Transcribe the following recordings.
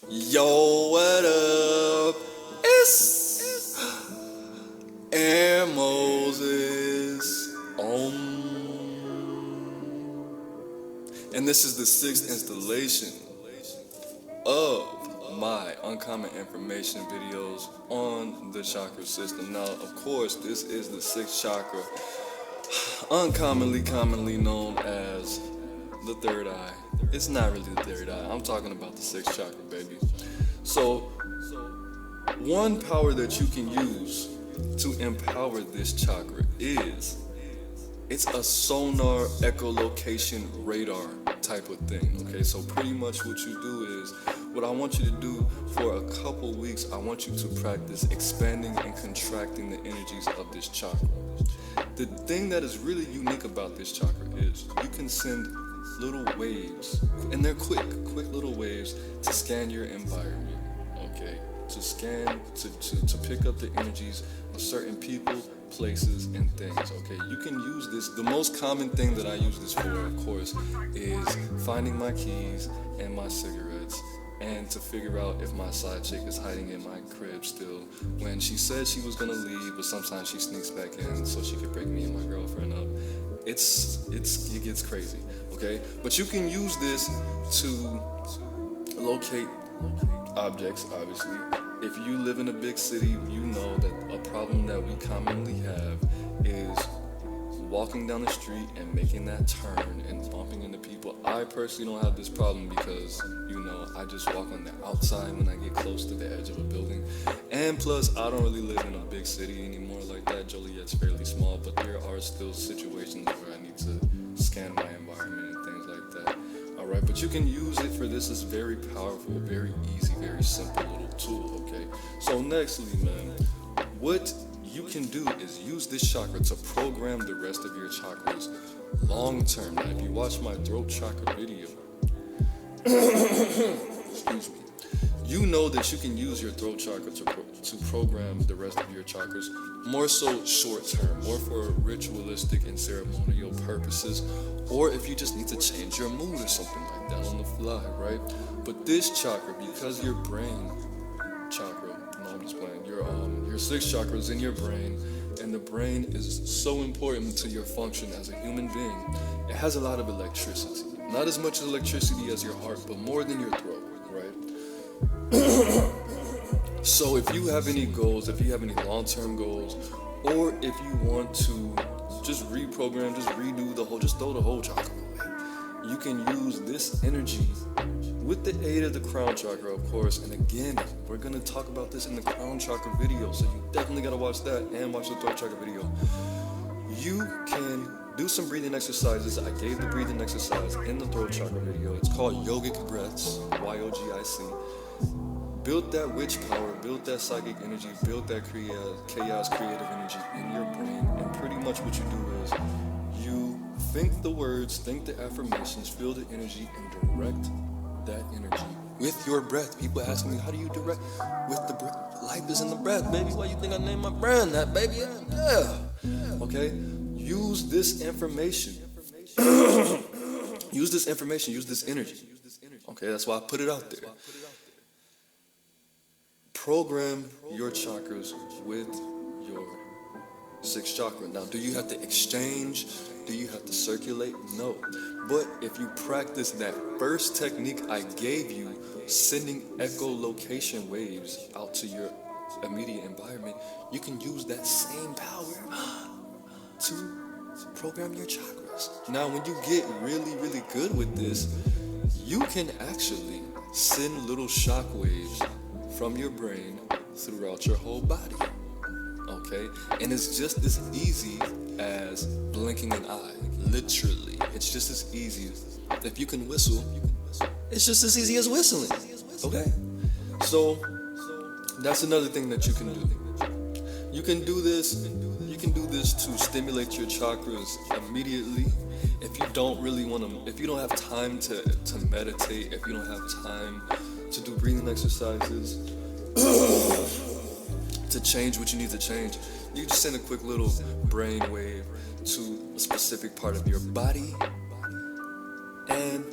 Yo, what up? It's Aaron Moses. And this is the sixth installation of my uncommon information videos on the chakra system. Now, of course, this is the sixth chakra, commonly known as the third eye. It's not really the third eye. I'm talking about the sixth chakra, baby. So, one power that you can use to empower this chakra is it's a sonar echolocation radar type of thing. Okay, so pretty much what you do is, what I want you to do for a couple weeks, I want you to practice expanding and contracting the energies of this chakra. The thing that is really unique about this chakra is you can send little waves, and they're quick little waves to scan your environment, okay? To scan, to pick up the energies of certain people, places, and things, okay? You can use this. The most common thing that I use this for, of course, is finding my keys and my cigarettes, and to figure out if my side chick is hiding in my crib still when she said she was gonna leave, but sometimes she sneaks back in so she could break me and my girlfriend up. It gets crazy, okay? But you can use this to locate objects, obviously. If you live in a big city, you know that a problem that we commonly have is walking down the street and making that turn and bumping into people. I personally don't have this problem because, I just walk on the outside when I get close to the edge of a building. And plus, I don't really live in a big city anymore like that. Joliet's fairly small, but there are still situations where I need to scan my environment and things like that. Alright, but you can use it for this. It's very powerful, very easy, very simple little tool, okay? So nextly, man, what you can do is use this chakra to program the rest of your chakras long term. Now, if you watch my throat chakra video, excuse me, you know that you can use your throat chakra to program the rest of your chakras more so short term, more for ritualistic and ceremonial purposes, or if you just need to change your mood or something like that on the fly, right? But this chakra, because your brain chakra, no, I'm just playing, your sixth chakra is in your brain, and the brain is so important to your function as a human being. It has a lot of electricity. Not as much electricity as your heart, but more than your throat, right? So if you have any goals, if you have any long-term goals, or if you want to just reprogram, just redo just throw the whole chakra away, you can use this energy with the aid of the crown chakra, of course. And again, we're going to talk about this in the crown chakra video, so you definitely got to watch that and watch the throat chakra video. You can do some breathing exercises. I gave the breathing exercise in the throat chakra video. It's called yogic breaths, Y-O-G-I-C. Build that witch power, build that psychic energy, build that chaos creative energy in your brain. And pretty much what you do is you think the words, think the affirmations, feel the energy, and direct that energy with your breath. People asking me, how do you direct? With the breath. Life is in the breath, baby. Why you think I named my brand that, baby? Yeah. Okay? Use this information. Use this information, use this energy. Okay, that's why I put it out there. Program your chakras with your sixth chakra. Now, do you have to exchange? Do you have to circulate? No. But if you practice that first technique I gave you, sending echolocation waves out to your immediate environment, you can use that same power to program your chakras. Now, when you get really, really good with this, you can actually send little shock waves from your brain throughout your whole body, okay? And it's just as easy as blinking an eye, literally. It's just as easy. If you can whistle, it's just as easy as whistling, okay? So, that's another thing that you can do. You can do this to stimulate your chakras immediately. If you don't really want to, if you don't have time to meditate, if you don't have time to do breathing exercises, to change what you need to change, you just send a quick little brain wave to a specific part of your body and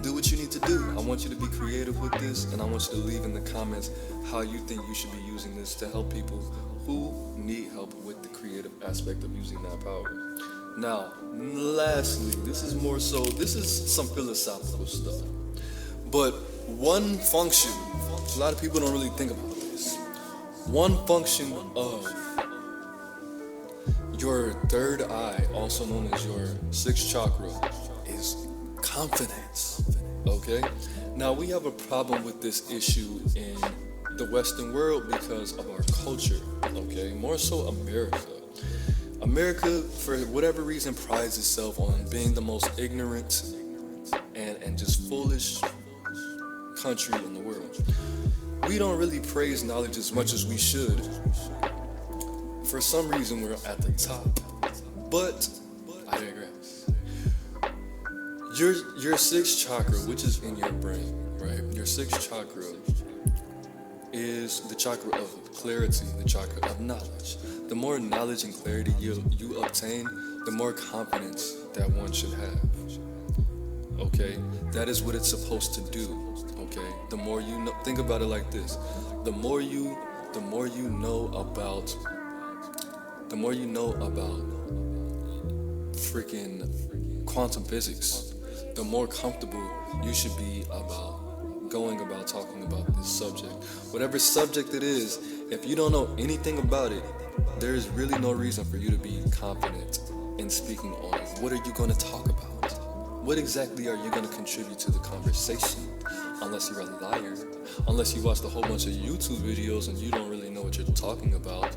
do what you need to do. I want want you to be creative with this, and I want you to leave in the comments how you think you should be using this to help people who need help with the creative aspect of using that power. Now, lastly, this is some philosophical stuff. But one function, a lot of people don't really think about this. One function of your third eye, also known as your sixth chakra, is confidence. Okay? Now, we have a problem with this issue in the Western world because of our culture. Okay? More so America. America, for whatever reason, prides itself on being the most ignorant and just foolish country in the world. We don't really praise knowledge as much as we should. For some reason, we're at the top. But I digress. Your sixth chakra, which is in your brain, right? Your sixth chakra is the chakra of clarity, the chakra of knowledge. The more knowledge and clarity you obtain, the more confidence that one should have. Okay? That is what it's supposed to do. Okay? The more you know, think about it like this. The more you know about freaking quantum physics, the more comfortable you should be about going about talking about this subject. Whatever subject it is, if you don't know anything about it, there is really no reason for you to be confident in speaking on it. What are you going to talk about? What exactly are you going to contribute to the conversation? Unless you're a liar, unless you watched a whole bunch of YouTube videos and you don't really know what you're talking about,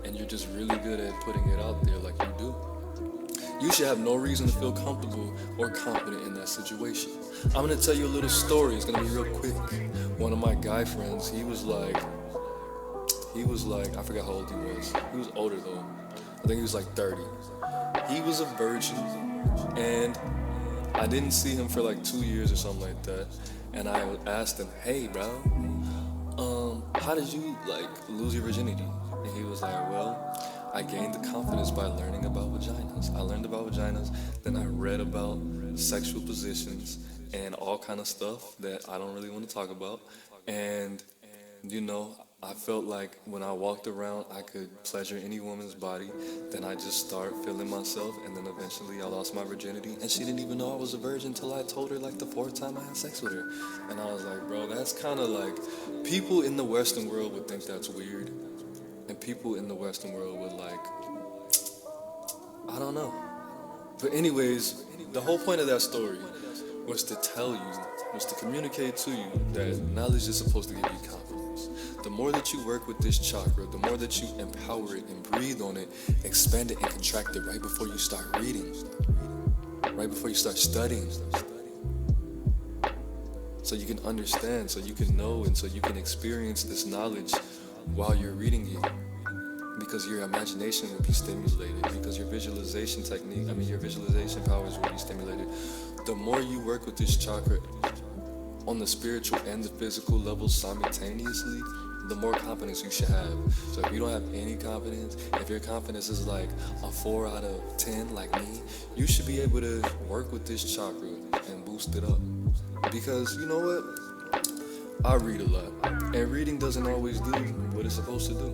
and you're just really good at putting it out there like you do. You should have no reason to feel comfortable or confident in that situation. I'm going to tell you a little story. It's going to be real quick. One of my guy friends, he was like, I forgot how old he was. He was older though. I think he was like 30. He was a virgin, and I didn't see him for like 2 years or something like that. And I asked him, hey bro, how did you like lose your virginity? And he was like, well, I gained the confidence by learning about vaginas. I learned about vaginas, then I read about sexual positions and all kind of stuff that I don't really want to talk about. And, you know, I felt like when I walked around, I could pleasure any woman's body. Then I just started feeling myself, and then eventually I lost my virginity. And she didn't even know I was a virgin until I told her like the 4th time I had sex with her. And I was like, bro, that's kind of like, people in the Western world would think that's weird. And people in the Western world would like, I don't know. But anyways, the whole point of that story was to tell you, was to communicate to you that knowledge is supposed to give you confidence. The more that you work with this chakra, the more that you empower it and breathe on it, expand it and contract it right before you start reading, right before you start studying. So you can understand, so you can know, and so you can experience this knowledge while you're reading it, because your imagination will be stimulated, because your visualization your visualization powers will be stimulated. The more you work with this chakra on the spiritual and the physical levels simultaneously, the more confidence you should have. So if you don't have any confidence, if your confidence is like a 4 out of 10 like me, you should be able to work with this chakra and boost it up. Because you know what? I read a lot, and reading doesn't always do what it's supposed to do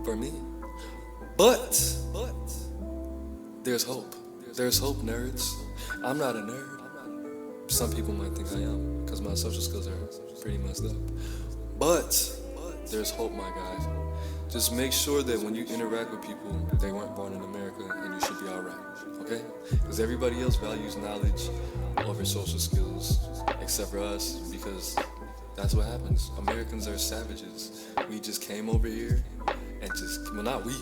for me. But there's hope. There's hope, nerds. I'm not a nerd. Some people might think I am, because my social skills are pretty messed up. But there's hope, my guys. Just make sure that when you interact with people, they weren't born in America, and you should be alright, okay? Because everybody else values knowledge over social skills, except for us, because that's what happens. Americans are savages. We just came over here and well, not we.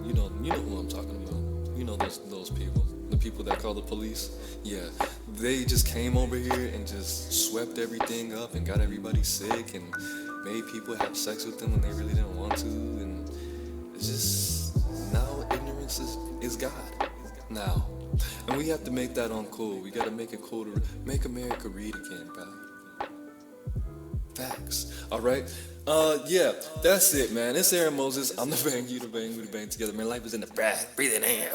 You know who I'm talking about. You know those people. The people that call the police. Yeah, they just came over here and just swept everything up and got everybody sick and made people have sex with them when they really didn't want to. And it's just, now ignorance is God. Now. And we have to make that uncool. We gotta make it cool to make America read again, bro. Facts. Alright? Yeah, that's it, man. It's Aaron Moses. I'm the bang, you the bang, we the bang together. Man, life is in the breath. Breathe it in.